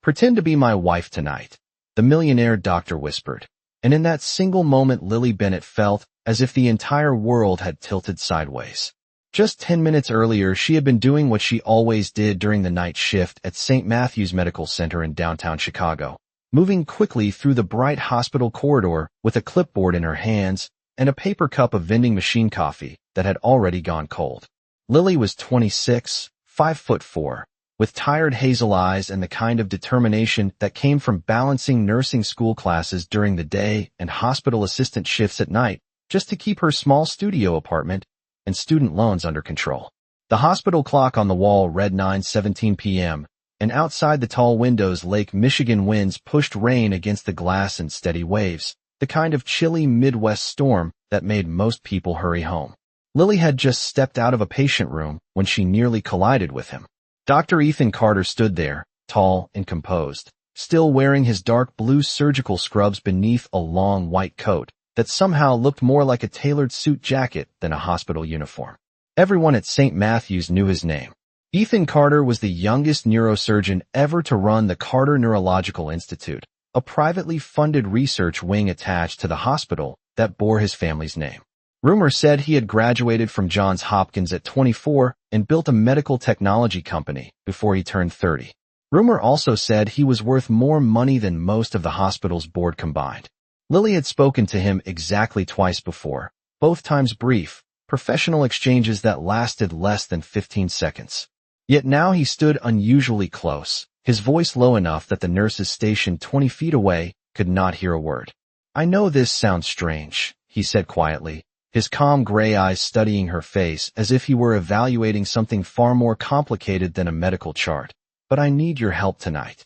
Pretend to be my wife tonight, the millionaire doctor whispered. And in that single moment Lily Bennett felt as if the entire world had tilted sideways. Just 10 minutes earlier, she had been doing what she always did during the night shift at St. Matthew's Medical Center in downtown Chicago, moving quickly through the bright hospital corridor with a clipboard in her hands and a paper cup of vending machine coffee that had already gone cold. Lily was 26, 5'4", with tired hazel eyes and the kind of determination that came from balancing nursing school classes during the day and hospital assistant shifts at night just to keep her small studio apartment and student loans under control. The hospital clock on the wall read 9:17 p.m., and outside the tall windows Lake Michigan winds pushed rain against the glass in steady waves, the kind of chilly Midwest storm that made most people hurry home. Lily had just stepped out of a patient room when she nearly collided with him. Dr. Ethan Carter stood there, tall and composed, still wearing his dark blue surgical scrubs beneath a long white coat that somehow looked more like a tailored suit jacket than a hospital uniform. Everyone at St. Matthew's knew his name. Ethan Carter was the youngest neurosurgeon ever to run the Carter Neurological Institute, a privately funded research wing attached to the hospital that bore his family's name. Rumor said he had graduated from Johns Hopkins at 24 and built a medical technology company before he turned 30. Rumor also said he was worth more money than most of the hospital's board combined. Lily had spoken to him exactly twice before, both times brief, professional exchanges that lasted less than 15 seconds. Yet now he stood unusually close, his voice low enough that the nurses stationed 20 feet away could not hear a word. "I know this sounds strange," he said quietly, his calm gray eyes studying her face as if he were evaluating something far more complicated than a medical chart. "But I need your help tonight."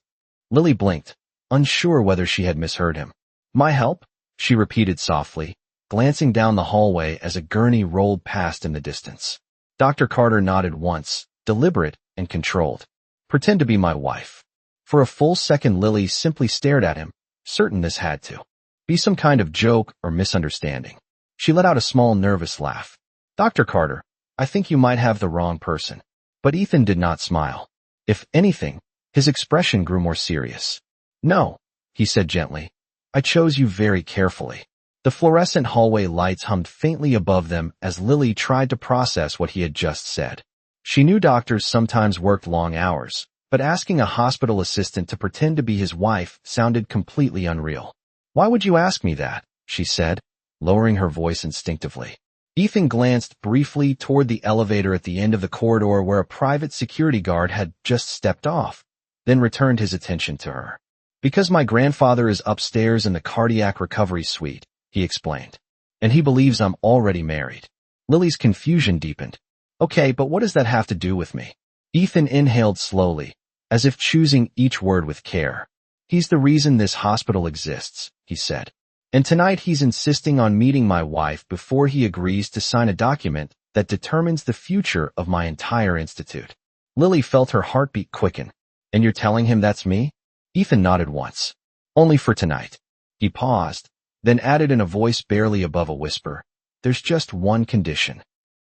Lily blinked, unsure whether she had misheard him. "My help?" she repeated softly, glancing down the hallway as a gurney rolled past in the distance. Dr. Carter nodded once, deliberate and controlled. "Pretend to be my wife." For a full second Lily simply stared at him, certain this had to be some kind of joke or misunderstanding. She let out a small nervous laugh. "Dr. Carter, I think you might have the wrong person." But Ethan did not smile. If anything, his expression grew more serious. "No," he said gently. "I chose you very carefully." The fluorescent hallway lights hummed faintly above them as Lily tried to process what he had just said. She knew doctors sometimes worked long hours, but asking a hospital assistant to pretend to be his wife sounded completely unreal. "Why would you ask me that?" she said, lowering her voice instinctively. Ethan glanced briefly toward the elevator at the end of the corridor where a private security guard had just stepped off, then returned his attention to her. "Because my grandfather is upstairs in the cardiac recovery suite," he explained. "And he believes I'm already married." Lily's confusion deepened. "Okay, but what does that have to do with me?" Ethan inhaled slowly, as if choosing each word with care. "He's the reason this hospital exists," he said. "And tonight he's insisting on meeting my wife before he agrees to sign a document that determines the future of my entire institute." Lily felt her heartbeat quicken. "And you're telling him that's me?" Ethan nodded once. "Only for tonight." He paused, then added in a voice barely above a whisper, "There's just one condition."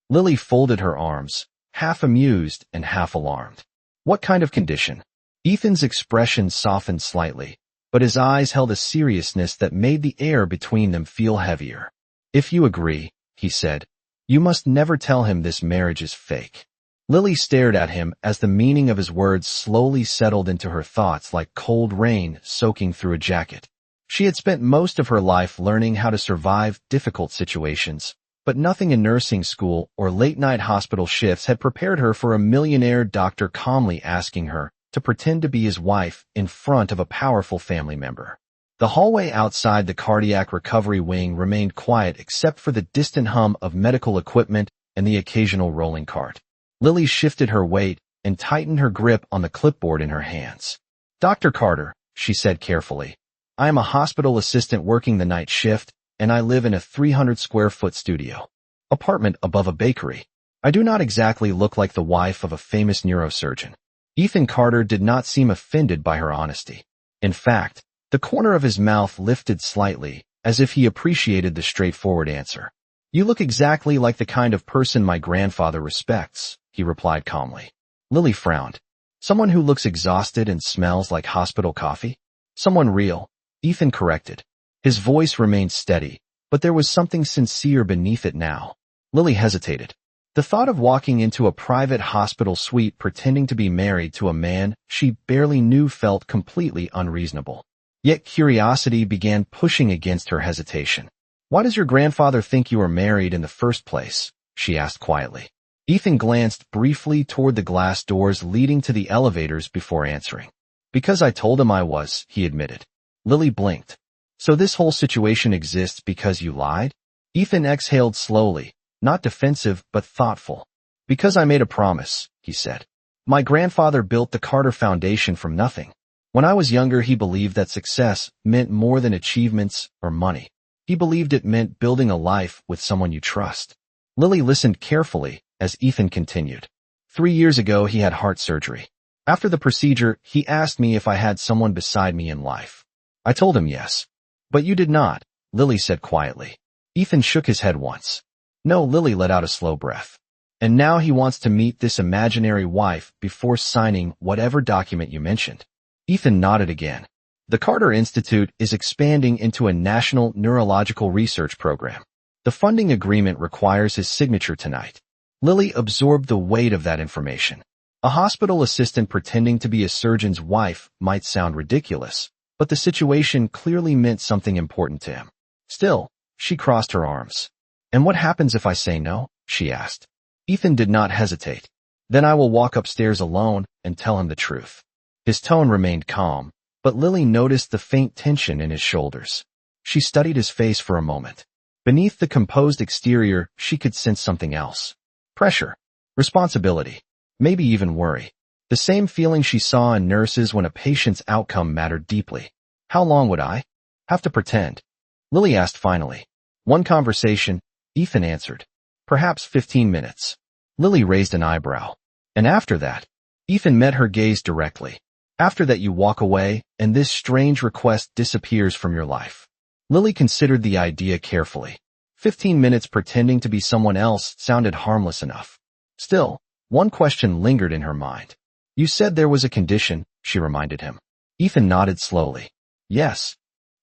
Lily folded her arms, half amused and half alarmed. "What kind of condition?" Ethan's expression softened slightly, but his eyes held a seriousness that made the air between them feel heavier. "If you agree," he said, "you must never tell him this marriage is fake." Lily stared at him as the meaning of his words slowly settled into her thoughts like cold rain soaking through a jacket. She had spent most of her life learning how to survive difficult situations, but nothing in nursing school or late-night hospital shifts had prepared her for a millionaire doctor calmly asking her to pretend to be his wife in front of a powerful family member. The hallway outside the cardiac recovery wing remained quiet except for the distant hum of medical equipment and the occasional rolling cart. Lily shifted her weight and tightened her grip on the clipboard in her hands. "Dr. Carter," she said carefully, "I am a hospital assistant working the night shift, and I live in a 300-square-foot studio apartment above a bakery. I do not exactly look like the wife of a famous neurosurgeon." Ethan Carter did not seem offended by her honesty. In fact, the corner of his mouth lifted slightly, as if he appreciated the straightforward answer. "You look exactly like the kind of person my grandfather respects," he replied calmly. Lily frowned. Someone who looks exhausted and smells like hospital coffee? Someone real, Ethan corrected. His voice remained steady, but there was something sincere beneath it now. Lily hesitated. The thought of walking into a private hospital suite pretending to be married to a man she barely knew felt completely unreasonable. Yet curiosity began pushing against her hesitation. "Why does your grandfather think you were married in the first place?" she asked quietly. Ethan glanced briefly toward the glass doors leading to the elevators before answering. "Because I told him I was," he admitted. Lily blinked. "So this whole situation exists because you lied?" Ethan exhaled slowly, not defensive but thoughtful. "Because I made a promise," he said. "My grandfather built the Carter Foundation from nothing. When I was younger, he believed that success meant more than achievements or money. He believed it meant building a life with someone you trust." Lily listened carefully as Ethan continued. 3 years ago, he had heart surgery. After the procedure, he asked me if I had someone beside me in life. I told him yes. "But you did not," Lily said quietly. Ethan shook his head once. "No," Lily let out a slow breath. "And now he wants to meet this imaginary wife before signing whatever document you mentioned." Ethan nodded again. "The Carter Institute is expanding into a national neurological research program. The funding agreement requires his signature tonight." Lily absorbed the weight of that information. A hospital assistant pretending to be a surgeon's wife might sound ridiculous, but the situation clearly meant something important to him. Still, she crossed her arms. "And what happens if I say no?" she asked. Ethan did not hesitate. "Then I will walk upstairs alone and tell him the truth." His tone remained calm, but Lily noticed the faint tension in his shoulders. She studied his face for a moment. Beneath the composed exterior, she could sense something else. Pressure, responsibility, maybe even worry. The same feeling she saw in nurses when a patient's outcome mattered deeply. "How long would I have to pretend?" Lily asked finally. "One conversation," Ethan answered. "Perhaps 15 minutes. Lily raised an eyebrow. "And after that?" Ethan met her gaze directly. "After that you walk away, and this strange request disappears from your life." Lily considered the idea carefully. 15 minutes pretending to be someone else sounded harmless enough. Still, one question lingered in her mind. "You said there was a condition," she reminded him. Ethan nodded slowly. "Yes."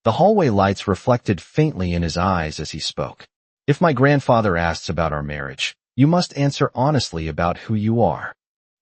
The hallway lights reflected faintly in his eyes as he spoke. "If my grandfather asks about our marriage, you must answer honestly about who you are."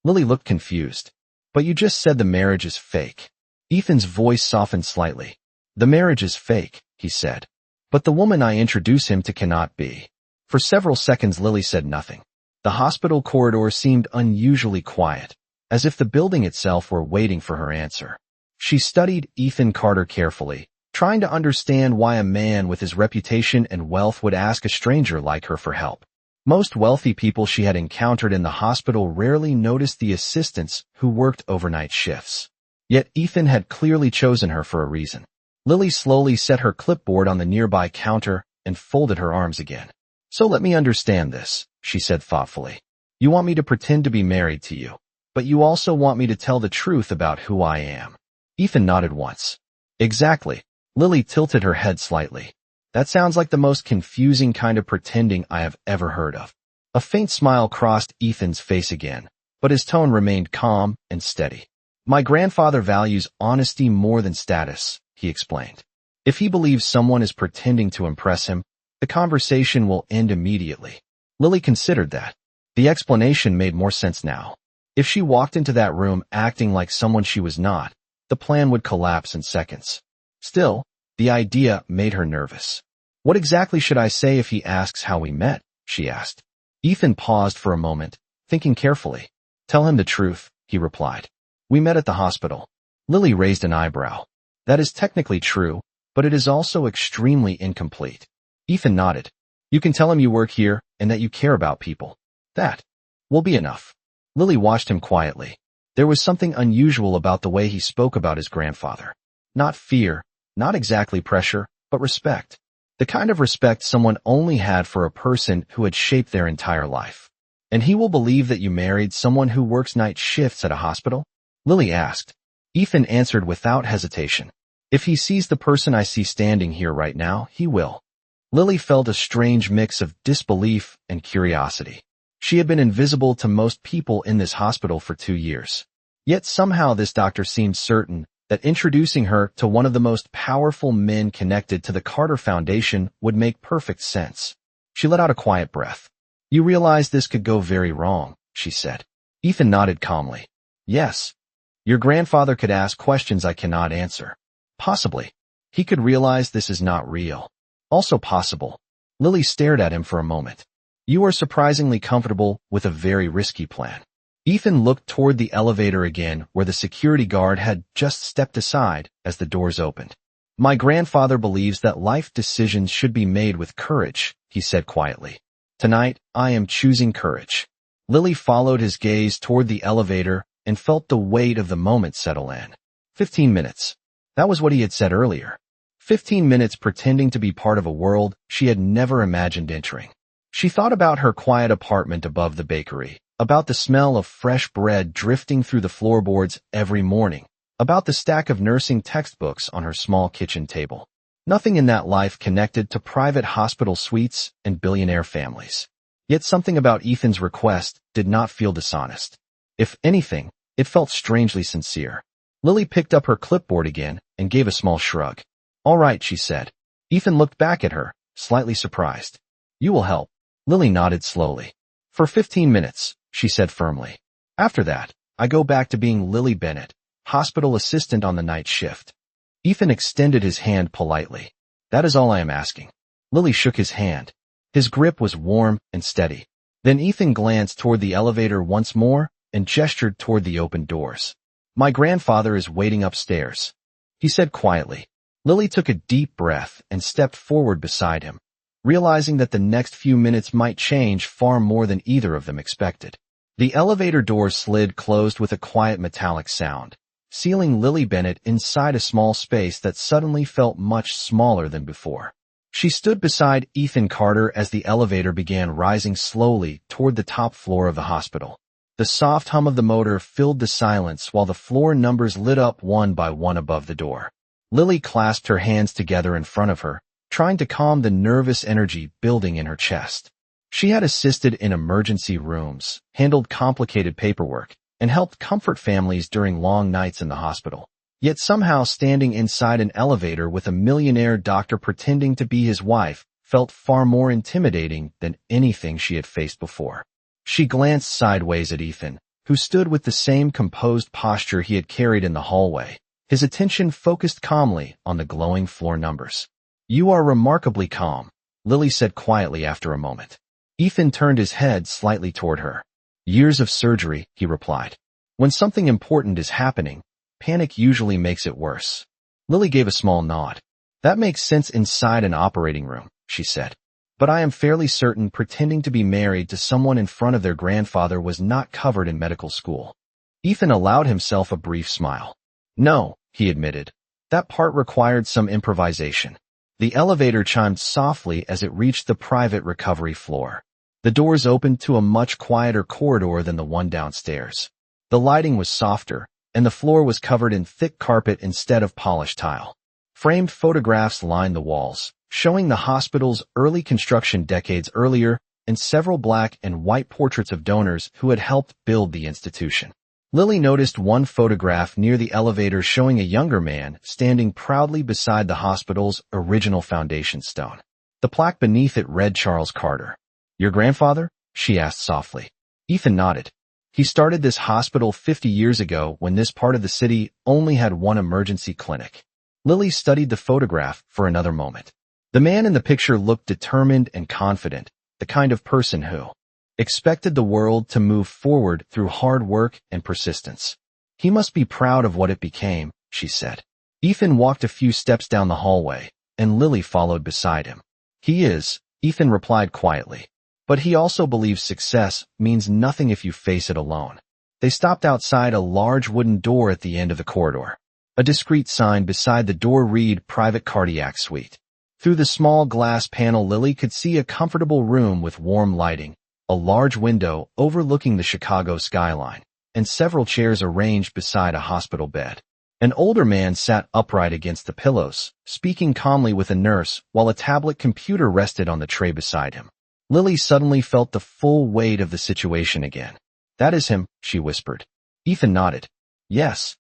Lily looked confused. "But you just said the marriage is fake." Ethan's voice softened slightly. "The marriage is fake," he said. "But the woman I introduce him to cannot be." For several seconds Lily said nothing. The hospital corridor seemed unusually quiet, as if the building itself were waiting for her answer. She studied Ethan Carter carefully, trying to understand why a man with his reputation and wealth would ask a stranger like her for help. Most wealthy people she had encountered in the hospital rarely noticed the assistants who worked overnight shifts. Yet Ethan had clearly chosen her for a reason. Lily slowly set her clipboard on the nearby counter and folded her arms again. "So let me understand this," she said thoughtfully. "You want me to pretend to be married to you, but you also want me to tell the truth about who I am." Ethan nodded once. "Exactly." Lily tilted her head slightly. "That sounds like the most confusing kind of pretending I have ever heard of." A faint smile crossed Ethan's face again, but his tone remained calm and steady. "My grandfather values honesty more than status," he explained. "If he believes someone is pretending to impress him, the conversation will end immediately." Lily considered that. The explanation made more sense now. If she walked into that room acting like someone she was not, the plan would collapse in seconds. Still, the idea made her nervous. "What exactly should I say if he asks how we met?" she asked. Ethan paused for a moment, thinking carefully. "Tell him the truth," he replied. "We met at the hospital." Lily raised an eyebrow. "That is technically true, but it is also extremely incomplete." Ethan nodded. "You can tell him you work here and that you care about people. That will be enough." Lily watched him quietly. There was something unusual about the way he spoke about his grandfather. Not fear, not exactly pressure, but respect. The kind of respect someone only had for a person who had shaped their entire life. "And he will believe that you married someone who works night shifts at a hospital?" Lily asked. Ethan answered without hesitation. "If he sees the person I see standing here right now, he will." Lily felt a strange mix of disbelief and curiosity. She had been invisible to most people in this hospital for 2 years. Yet somehow this doctor seemed certain that introducing her to one of the most powerful men connected to the Carter Foundation would make perfect sense. She let out a quiet breath. "You realize this could go very wrong," she said. Ethan nodded calmly. "Yes. Your grandfather could ask questions I cannot answer. Possibly. He could realize this is not real. Also possible." Lily stared at him for a moment. "You are surprisingly comfortable with a very risky plan." Ethan looked toward the elevator again, where the security guard had just stepped aside as the doors opened. "My grandfather believes that life decisions should be made with courage," he said quietly. "Tonight, I am choosing courage." Lily followed his gaze toward the elevator and felt the weight of the moment settle in. 15 minutes. That was what he had said earlier. 15 minutes pretending to be part of a world she had never imagined entering. She thought about her quiet apartment above the bakery, about the smell of fresh bread drifting through the floorboards every morning, about the stack of nursing textbooks on her small kitchen table. Nothing in that life connected to private hospital suites and billionaire families. Yet something about Ethan's request did not feel dishonest. If anything, it felt strangely sincere. Lily picked up her clipboard again and gave a small shrug. "All right," she said. Ethan looked back at her, slightly surprised. "You will help." Lily nodded slowly. "For 15 minutes, she said firmly. "After that, I go back to being Lily Bennett, hospital assistant on the night shift." Ethan extended his hand politely. "That is all I am asking." Lily shook his hand. His grip was warm and steady. Then Ethan glanced toward the elevator once more and gestured toward the open doors. "My grandfather is waiting upstairs," he said quietly. Lily took a deep breath and stepped forward beside him, realizing that the next few minutes might change far more than either of them expected. The elevator door slid closed with a quiet metallic sound, sealing Lily Bennett inside a small space that suddenly felt much smaller than before. She stood beside Ethan Carter as the elevator began rising slowly toward the top floor of the hospital. The soft hum of the motor filled the silence while the floor numbers lit up one by one above the door. Lily clasped her hands together in front of her, trying to calm the nervous energy building in her chest. She had assisted in emergency rooms, handled complicated paperwork, and helped comfort families during long nights in the hospital. Yet somehow standing inside an elevator with a millionaire doctor pretending to be his wife felt far more intimidating than anything she had faced before. She glanced sideways at Ethan, who stood with the same composed posture he had carried in the hallway, his attention focused calmly on the glowing floor numbers. "You are remarkably calm," Lily said quietly after a moment. Ethan turned his head slightly toward her. "Years of surgery," he replied. "When something important is happening, panic usually makes it worse." Lily gave a small nod. "That makes sense inside an operating room," she said. "But I am fairly certain pretending to be married to someone in front of their grandfather was not covered in medical school." Ethan allowed himself a brief smile. "No," he admitted. "That part required some improvisation." The elevator chimed softly as it reached the private recovery floor. The doors opened to a much quieter corridor than the one downstairs. The lighting was softer, and the floor was covered in thick carpet instead of polished tile. Framed photographs lined the walls, showing the hospital's early construction decades earlier and several black and white portraits of donors who had helped build the institution. Lily noticed one photograph near the elevator showing a younger man standing proudly beside the hospital's original foundation stone. The plaque beneath it read Charles Carter. "Your grandfather?" she asked softly. Ethan nodded. "He started this hospital 50 years ago when this part of the city only had one emergency clinic." Lily studied the photograph for another moment. The man in the picture looked determined and confident, the kind of person who expected the world to move forward through hard work and persistence. "He must be proud of what it became," she said. Ethan walked a few steps down the hallway, and Lily followed beside him. "He is," Ethan replied quietly. "But he also believes success means nothing if you face it alone." They stopped outside a large wooden door at the end of the corridor. A discreet sign beside the door read Private Cardiac Suite. Through the small glass panel, Lily could see a comfortable room with warm lighting, a large window overlooking the Chicago skyline, and several chairs arranged beside a hospital bed. An older man sat upright against the pillows, speaking calmly with a nurse while a tablet computer rested on the tray beside him. Lily suddenly felt the full weight of the situation again. "That is him," she whispered. Ethan nodded. Yes.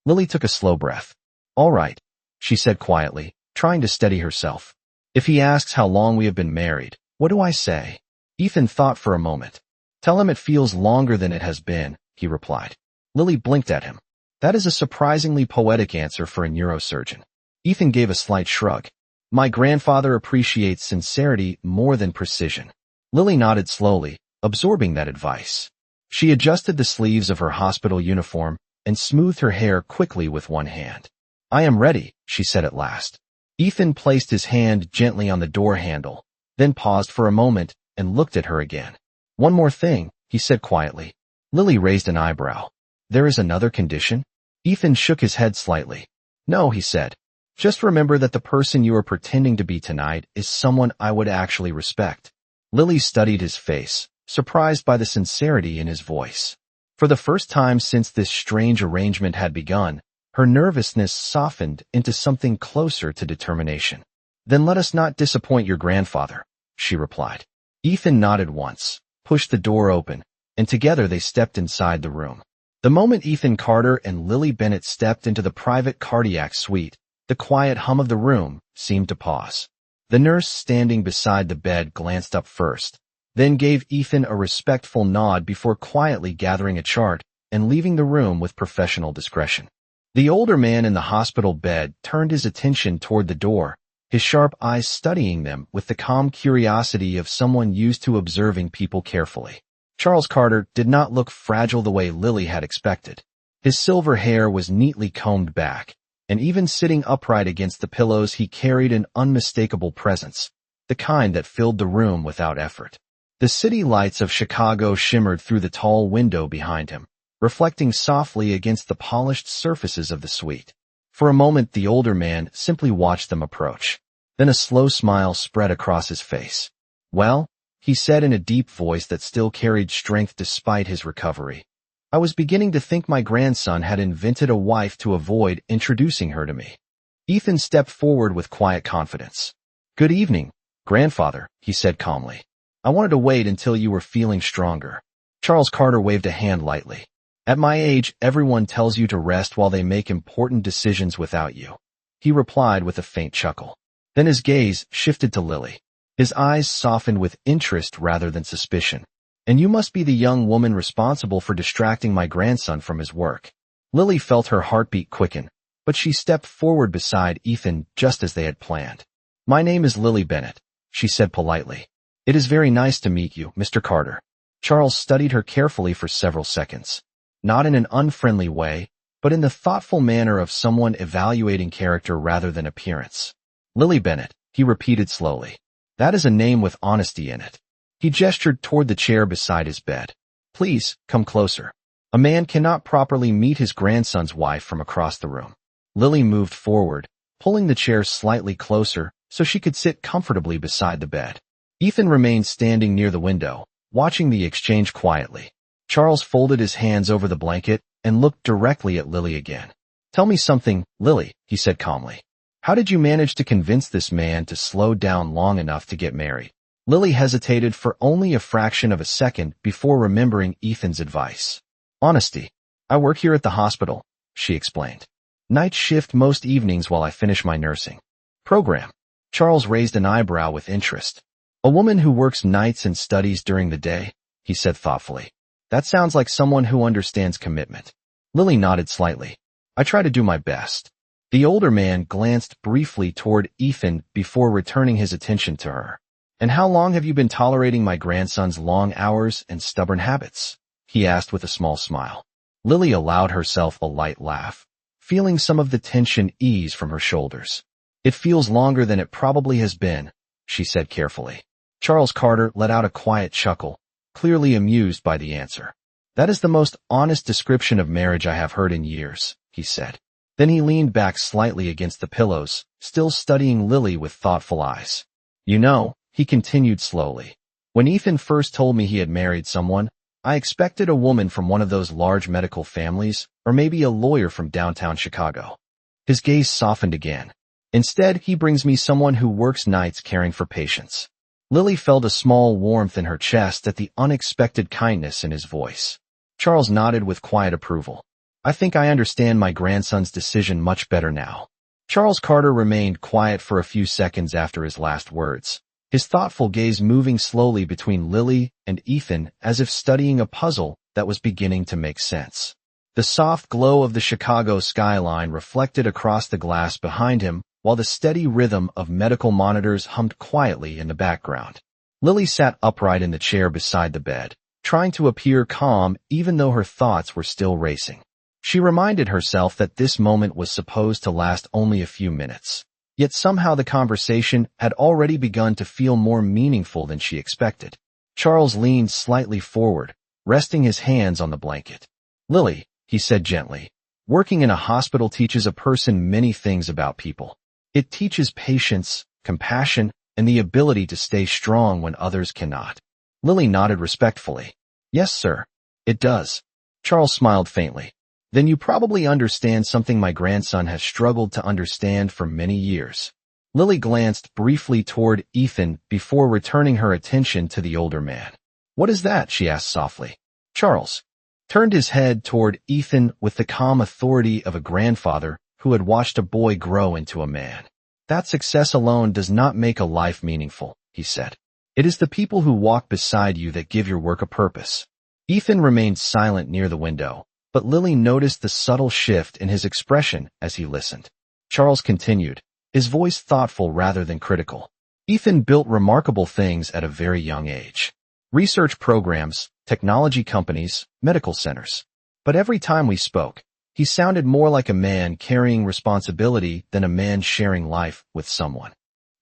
Lily took a slow breath. All right, she said quietly, trying to steady herself. If he asks how long we have been married, what do I say? Ethan thought for a moment. Tell him it feels longer than it has been, he replied. Lily blinked at him. That is a surprisingly poetic answer for a neurosurgeon. Ethan gave a slight shrug. My grandfather appreciates sincerity more than precision. Lily nodded slowly, absorbing that advice. She adjusted the sleeves of her hospital uniform and smoothed her hair quickly with one hand. I am ready, she said at last. Ethan placed his hand gently on the door handle, then paused for a moment and looked at her again. One more thing, he said quietly. Lily raised an eyebrow. There is another condition? Ethan shook his head slightly. No, he said. Just remember that the person you are pretending to be tonight is someone I would actually respect. Lily studied his face, surprised by the sincerity in his voice. For the first time since this strange arrangement had begun, her nervousness softened into something closer to determination. Then let us not disappoint your grandfather, she replied. Ethan nodded once, pushed the door open, and together they stepped inside the room. The moment Ethan Carter and Lily Bennett stepped into the private cardiac suite, the quiet hum of the room seemed to pause. The nurse standing beside the bed glanced up first, then gave Ethan a respectful nod before quietly gathering a chart and leaving the room with professional discretion. The older man in the hospital bed turned his attention toward the door, his sharp eyes studying them with the calm curiosity of someone used to observing people carefully. Charles Carter did not look fragile the way Lily had expected. His silver hair was neatly combed back, and even sitting upright against the pillows he carried an unmistakable presence, the kind that filled the room without effort. The city lights of Chicago shimmered through the tall window behind him, reflecting softly against the polished surfaces of the suite. For a moment the older man simply watched them approach. Then a slow smile spread across his face. Well, he said in a deep voice that still carried strength despite his recovery. I was beginning to think my grandson had invented a wife to avoid introducing her to me. Ethan stepped forward with quiet confidence. Good evening, grandfather, he said calmly. I wanted to wait until you were feeling stronger. Charles Carter waved a hand lightly. At my age, everyone tells you to rest while they make important decisions without you. He replied with a faint chuckle. Then his gaze shifted to Lily. His eyes softened with interest rather than suspicion. And you must be the young woman responsible for distracting my grandson from his work. Lily felt her heartbeat quicken, but she stepped forward beside Ethan just as they had planned. My name is Lily Bennett, she said politely. It is very nice to meet you, Mr. Carter. Charles studied her carefully for several seconds. Not in an unfriendly way, but in the thoughtful manner of someone evaluating character rather than appearance. Lily Bennett, he repeated slowly. That is a name with honesty in it. He gestured toward the chair beside his bed. Please, come closer. A man cannot properly meet his grandson's wife from across the room. Lily moved forward, pulling the chair slightly closer so she could sit comfortably beside the bed. Ethan remained standing near the window, watching the exchange quietly. Charles folded his hands over the blanket and looked directly at Lily again. Tell me something, Lily, he said calmly. How did you manage to convince this man to slow down long enough to get married? Lily hesitated for only a fraction of a second before remembering Ethan's advice. Honesty. I work here at the hospital, she explained. Night shift most evenings while I finish my nursing program. Charles raised an eyebrow with interest. A woman who works nights and studies during the day, he said thoughtfully. That sounds like someone who understands commitment. Lily nodded slightly. I try to do my best. The older man glanced briefly toward Ethan before returning his attention to her. And how long have you been tolerating my grandson's long hours and stubborn habits? He asked with a small smile. Lily allowed herself a light laugh, feeling some of the tension ease from her shoulders. It feels longer than it probably has been, she said carefully. Charles Carter let out a quiet chuckle, clearly amused by the answer. That is the most honest description of marriage I have heard in years, he said. Then he leaned back slightly against the pillows, still studying Lily with thoughtful eyes. You know, he continued slowly, when Ethan first told me he had married someone, I expected a woman from one of those large medical families, or maybe a lawyer from downtown Chicago. His gaze softened again. Instead, he brings me someone who works nights caring for patients. Lily felt a small warmth in her chest at the unexpected kindness in his voice. Charles nodded with quiet approval. I think I understand my grandson's decision much better now. Charles Carter remained quiet for a few seconds after his last words, his thoughtful gaze moving slowly between Lily and Ethan as if studying a puzzle that was beginning to make sense. The soft glow of the Chicago skyline reflected across the glass behind him, while the steady rhythm of medical monitors hummed quietly in the background. Lily sat upright in the chair beside the bed, trying to appear calm even though her thoughts were still racing. She reminded herself that this moment was supposed to last only a few minutes. Yet somehow the conversation had already begun to feel more meaningful than she expected. Charles leaned slightly forward, resting his hands on the blanket. "Lily," he said gently, "working in a hospital teaches a person many things about people. It teaches patience, compassion, and the ability to stay strong when others cannot." Lily nodded respectfully. "Yes, sir. It does." Charles smiled faintly. "Then you probably understand something my grandson has struggled to understand for many years." Lily glanced briefly toward Ethan before returning her attention to the older man. "What is that?" she asked softly. Charles turned his head toward Ethan with the calm authority of a grandfather who had watched a boy grow into a man. "That success alone does not make a life meaningful," he said. "It is the people who walk beside you that give your work a purpose." Ethan remained silent near the window, but Lily noticed the subtle shift in his expression as he listened. Charles continued, his voice thoughtful rather than critical. "Ethan built remarkable things at a very young age. Research programs, technology companies, medical centers. But every time we spoke, he sounded more like a man carrying responsibility than a man sharing life with someone."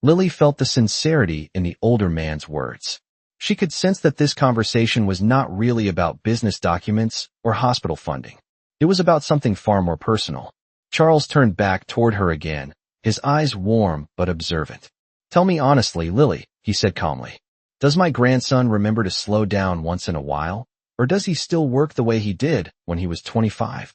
Lily felt the sincerity in the older man's words. She could sense that this conversation was not really about business documents or hospital funding. It was about something far more personal. Charles turned back toward her again, his eyes warm but observant. "Tell me honestly, Lily," he said calmly. "Does my grandson remember to slow down once in a while, or does he still work the way he did when he was 25?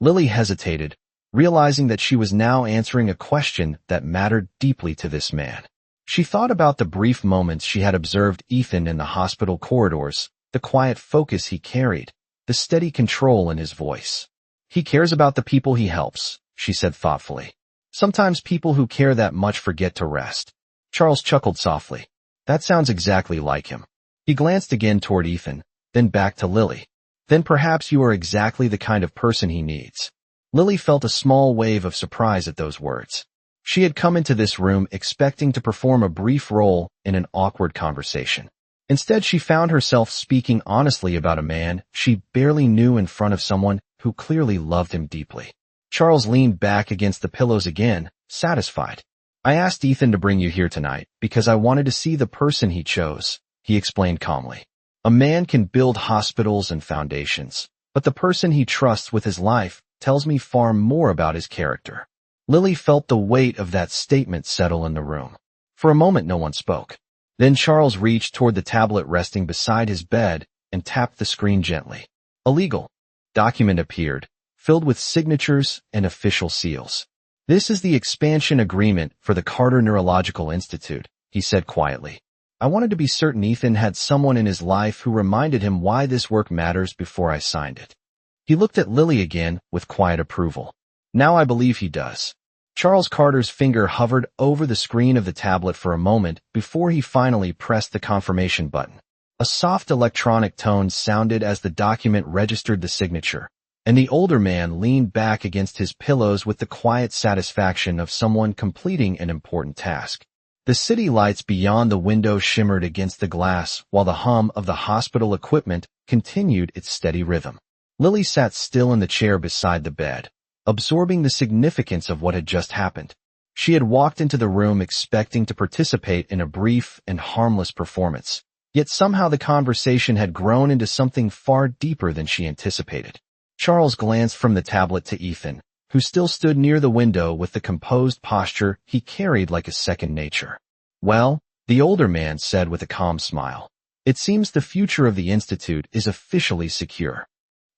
Lily hesitated, realizing that she was now answering a question that mattered deeply to this man. She thought about the brief moments she had observed Ethan in the hospital corridors, the quiet focus he carried, the steady control in his voice. "He cares about the people he helps," she said thoughtfully. "Sometimes people who care that much forget to rest." Charles chuckled softly. "That sounds exactly like him." He glanced again toward Ethan, then back to Lily. "Then perhaps you are exactly the kind of person he needs." Lily felt a small wave of surprise at those words. She had come into this room expecting to perform a brief role in an awkward conversation. Instead, she found herself speaking honestly about a man she barely knew in front of someone who clearly loved him deeply. Charles leaned back against the pillows again, satisfied. "I asked Ethan to bring you here tonight because I wanted to see the person he chose," he explained calmly. "A man can build hospitals and foundations, but the person he trusts with his life tells me far more about his character." Lily felt the weight of that statement settle in the room. For a moment no one spoke. Then Charles reached toward the tablet resting beside his bed and tapped the screen gently. A legal document appeared, filled with signatures and official seals. "This is the expansion agreement for the Carter Neurological Institute," he said quietly. "I wanted to be certain Ethan had someone in his life who reminded him why this work matters before I signed it." He looked at Lily again with quiet approval. "Now I believe he does." Charles Carter's finger hovered over the screen of the tablet for a moment before he finally pressed the confirmation button. A soft electronic tone sounded as the document registered the signature, and the older man leaned back against his pillows with the quiet satisfaction of someone completing an important task. The city lights beyond the window shimmered against the glass while the hum of the hospital equipment continued its steady rhythm. Lily sat still in the chair beside the bed, absorbing the significance of what had just happened. She had walked into the room expecting to participate in a brief and harmless performance, yet somehow the conversation had grown into something far deeper than she anticipated. Charles glanced from the tablet to Ethan, who still stood near the window with the composed posture he carried like a second nature. "Well," the older man said with a calm smile, "it seems the future of the Institute is officially secure."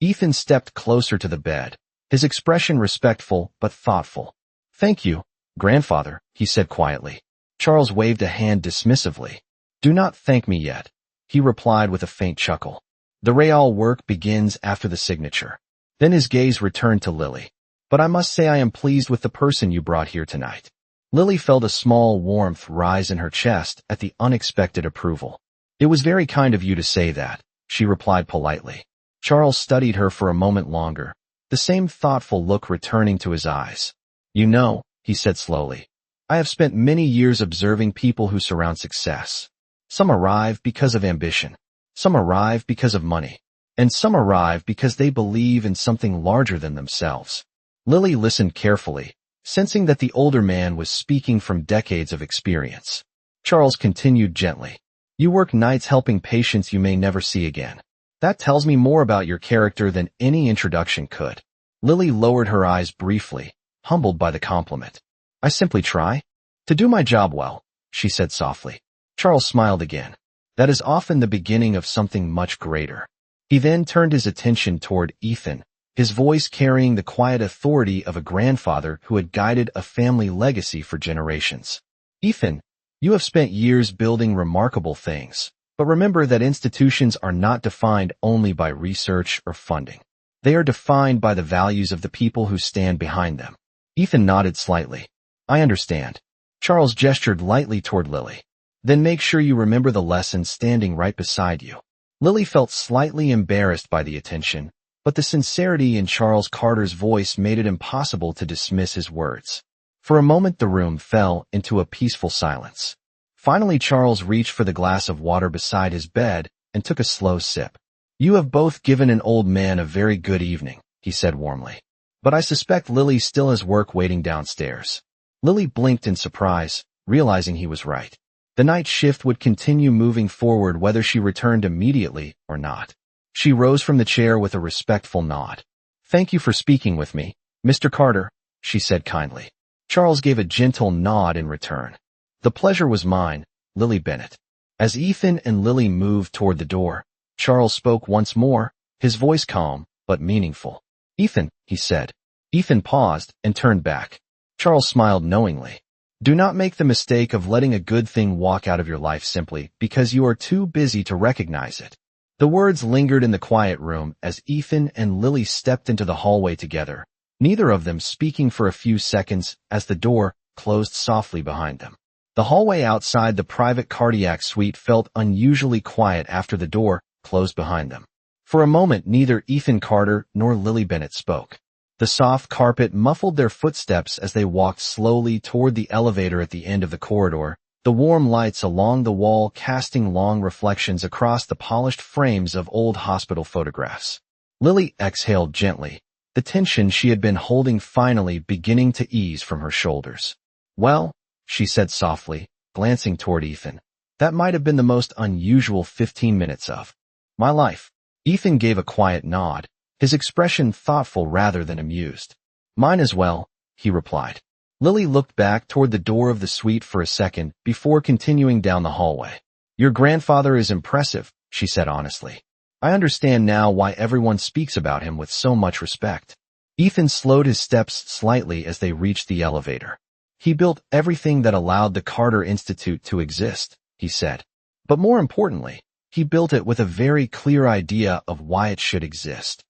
Ethan stepped closer to the bed, his expression respectful but thoughtful. "Thank you, grandfather," he said quietly. Charles waved a hand dismissively. "Do not thank me yet," he replied with a faint chuckle. "The real work begins after the signature." Then his gaze returned to Lily. But I must say I am pleased with the person you brought here tonight. Lily felt a small warmth rise in her chest at the unexpected approval. It was very kind of you to say that, she replied politely. Charles studied her for a moment longer, the same thoughtful look returning to his eyes. You know, he said slowly, I have spent many years observing people who surround success. Some arrive because of ambition. Some arrive because of money. And some arrive because they believe in something larger than themselves. Lily listened carefully, sensing that the older man was speaking from decades of experience. Charles continued gently. You work nights helping patients you may never see again. That tells me more about your character than any introduction could. Lily lowered her eyes briefly, humbled by the compliment. I simply try to do my job well, she said softly. Charles smiled again. That is often the beginning of something much greater. He then turned his attention toward Ethan, his voice carrying the quiet authority of a grandfather who had guided a family legacy for generations. Ethan, you have spent years building remarkable things, but remember that institutions are not defined only by research or funding. They are defined by the values of the people who stand behind them. Ethan nodded slightly. I understand. Charles gestured lightly toward Lily. Then make sure you remember the lesson standing right beside you. Lily felt slightly embarrassed by the attention, but the sincerity in Charles Carter's voice made it impossible to dismiss his words. For a moment the room fell into a peaceful silence. Finally Charles reached for the glass of water beside his bed and took a slow sip. You have both given an old man a very good evening, he said warmly. But I suspect Lily still has work waiting downstairs. Lily blinked in surprise, realizing he was right. The night shift would continue moving forward whether she returned immediately or not. She rose from the chair with a respectful nod. Thank you for speaking with me, Mr. Carter, she said kindly. Charles gave a gentle nod in return. The pleasure was mine, Lily Bennett. As Ethan and Lily moved toward the door, Charles spoke once more, his voice calm but meaningful. Ethan, he said. Ethan paused and turned back. Charles smiled knowingly. Do not make the mistake of letting a good thing walk out of your life simply because you are too busy to recognize it. The words lingered in the quiet room as Ethan and Lily stepped into the hallway together, neither of them speaking for a few seconds as the door closed softly behind them. The hallway outside the private cardiac suite felt unusually quiet after the door closed behind them. For a moment neither Ethan Carter nor Lily Bennett spoke. The soft carpet muffled their footsteps as they walked slowly toward the elevator at the end of the corridor, the warm lights along the wall casting long reflections across the polished frames of old hospital photographs. Lily exhaled gently, the tension she had been holding finally beginning to ease from her shoulders. Well, she said softly, glancing toward Ethan, that might have been the most unusual 15 minutes of my life. Ethan gave a quiet nod, his expression thoughtful rather than amused. Mine as well, he replied. Lily looked back toward the door of the suite for a second before continuing down the hallway. Your grandfather is impressive, she said honestly. I understand now why everyone speaks about him with so much respect. Ethan slowed his steps slightly as they reached the elevator. He built everything that allowed the Carter Institute to exist, he said. But more importantly, he built it with a very clear idea of why it should exist.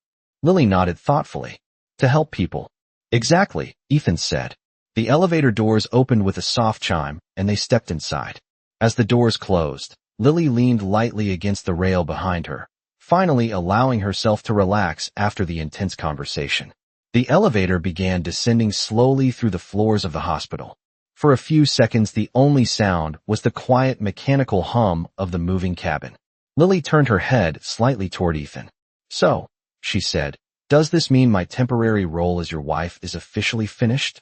Lily nodded thoughtfully. To help people. Exactly, Ethan said. The elevator doors opened with a soft chime, and they stepped inside. As the doors closed, Lily leaned lightly against the rail behind her, finally allowing herself to relax after the intense conversation. The elevator began descending slowly through the floors of the hospital. For a few seconds the only sound was the quiet mechanical hum of the moving cabin. Lily turned her head slightly toward Ethan. So, she said, does this mean my temporary role as your wife is officially finished?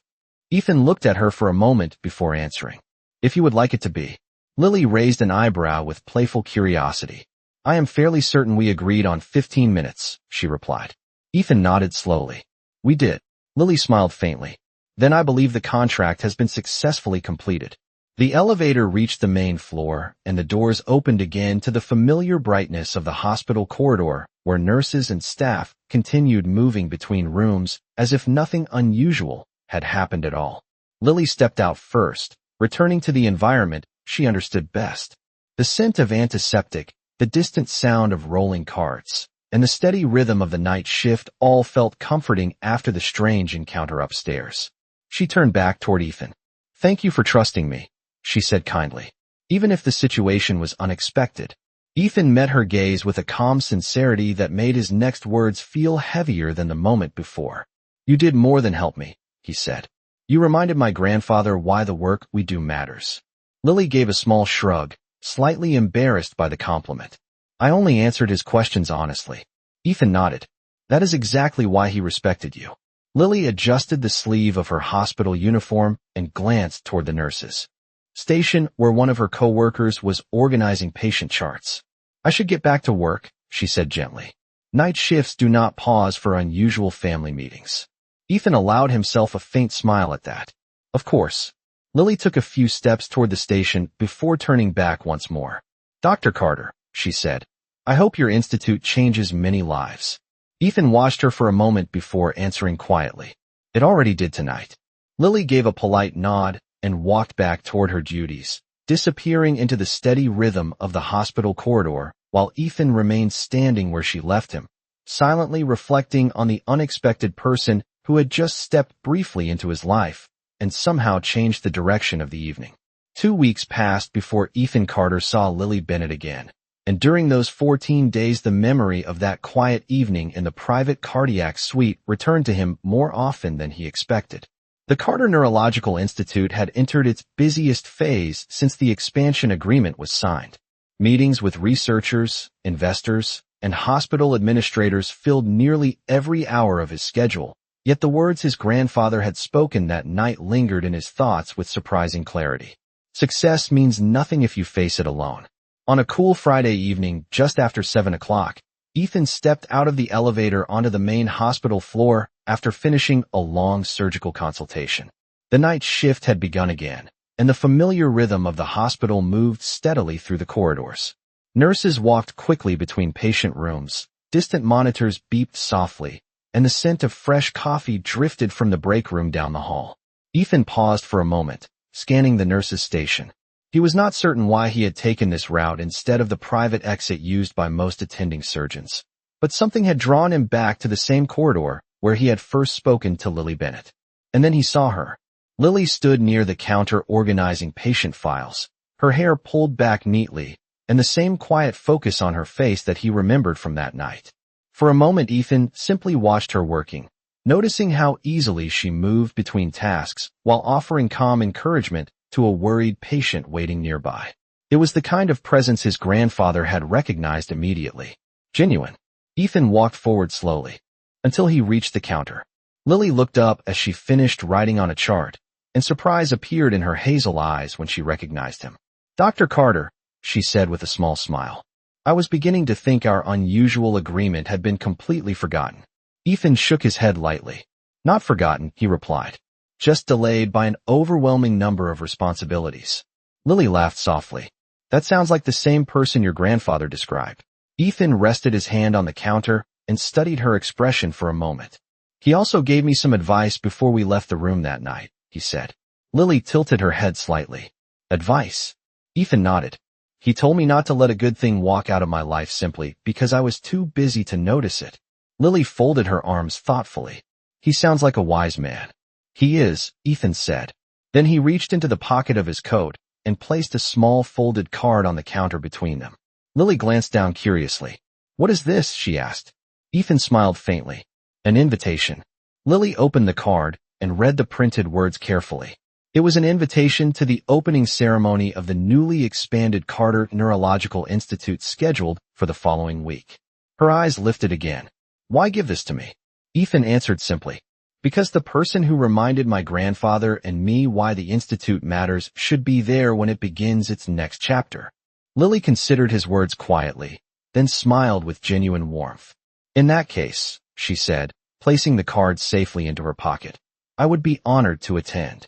Ethan looked at her for a moment before answering. If you would like it to be. Lily raised an eyebrow with playful curiosity. I am fairly certain we agreed on 15 minutes, she replied. Ethan nodded slowly. We did. Lily smiled faintly. Then I believe the contract has been successfully completed. The elevator reached the main floor, and the doors opened again to the familiar brightness of the hospital corridor, where nurses and staff continued moving between rooms as if nothing unusual had happened at all. Lily stepped out first, returning to the environment she understood best. The scent of antiseptic, the distant sound of rolling carts, and the steady rhythm of the night shift all felt comforting after the strange encounter upstairs. She turned back toward Ethan. "Thank you for trusting me," she said kindly. Even if the situation was unexpected, Ethan met her gaze with a calm sincerity that made his next words feel heavier than the moment before. "You did more than help me," he said. "You reminded my grandfather why the work we do matters." Lily gave a small shrug, slightly embarrassed by the compliment. "I only answered his questions honestly." Ethan nodded. "That is exactly why he respected you." Lily adjusted the sleeve of her hospital uniform and glanced toward the nurses' station where one of her co-workers was organizing patient charts. "I should get back to work," she said gently. "Night shifts do not pause for unusual family meetings." Ethan allowed himself a faint smile at that. "Of course." Lily took a few steps toward the station before turning back once more. "Dr. Carter," she said, "I hope your institute changes many lives." Ethan watched her for a moment before answering quietly. "It already did tonight." Lily gave a polite nod and walked back toward her duties, disappearing into the steady rhythm of the hospital corridor, while Ethan remained standing where she left him, silently reflecting on the unexpected person who had just stepped briefly into his life and somehow changed the direction of the evening. 2 weeks passed before Ethan Carter saw Lily Bennett again, and during those 14 days the memory of that quiet evening in the private cardiac suite returned to him more often than he expected. The Carter Neurological Institute had entered its busiest phase since the expansion agreement was signed. Meetings with researchers, investors, and hospital administrators filled nearly every hour of his schedule, yet the words his grandfather had spoken that night lingered in his thoughts with surprising clarity. Success means nothing if you face it alone. On a cool Friday evening, just after 7 o'clock, Ethan stepped out of the elevator onto the main hospital floor after finishing a long surgical consultation. The night shift had begun again, and the familiar rhythm of the hospital moved steadily through the corridors. Nurses walked quickly between patient rooms, distant monitors beeped softly, and the scent of fresh coffee drifted from the break room down the hall. Ethan paused for a moment, scanning the nurses' station. He was not certain why he had taken this route instead of the private exit used by most attending surgeons. But something had drawn him back to the same corridor where he had first spoken to Lily Bennett. And then he saw her. Lily stood near the counter organizing patient files, her hair pulled back neatly, and the same quiet focus on her face that he remembered from that night. For a moment Ethan simply watched her working, noticing how easily she moved between tasks while offering calm encouragement to a worried patient waiting nearby. It was the kind of presence his grandfather had recognized immediately. Genuine. Ethan walked forward slowly, until he reached the counter. Lily looked up as she finished writing on a chart, and surprise appeared in her hazel eyes when she recognized him. "Dr. Carter," she said with a small smile. "I was beginning to think our unusual agreement had been completely forgotten." Ethan shook his head lightly. "Not forgotten," he replied. "Just delayed by an overwhelming number of responsibilities." Lily laughed softly. "That sounds like the same person your grandfather described." Ethan rested his hand on the counter and studied her expression for a moment. "He also gave me some advice before we left the room that night," he said. Lily tilted her head slightly. "Advice?" Ethan nodded. "He told me not to let a good thing walk out of my life simply because I was too busy to notice it." Lily folded her arms thoughtfully. "He sounds like a wise man." "He is," Ethan said. Then he reached into the pocket of his coat and placed a small folded card on the counter between them. Lily glanced down curiously. "What is this?" she asked. Ethan smiled faintly. "An invitation." Lily opened the card and read the printed words carefully. It was an invitation to the opening ceremony of the newly expanded Carter Neurological Institute scheduled for the following week. Her eyes lifted again. "Why give this to me?" Ethan answered simply. "Because the person who reminded my grandfather and me why the Institute matters should be there when it begins its next chapter." Lily considered his words quietly, then smiled with genuine warmth. "In that case," she said, placing the card safely into her pocket, "I would be honored to attend."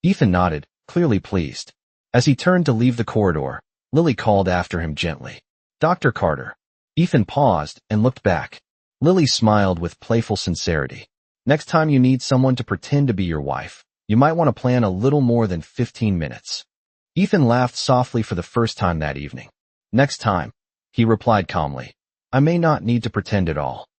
Ethan nodded, clearly pleased. As he turned to leave the corridor, Lily called after him gently. "Dr. Carter." Ethan paused and looked back. Lily smiled with playful sincerity. "Next time you need someone to pretend to be your wife, you might want to plan a little more than 15 minutes. Ethan laughed softly for the first time that evening. "Next time," he replied calmly. I may not need to pretend at all.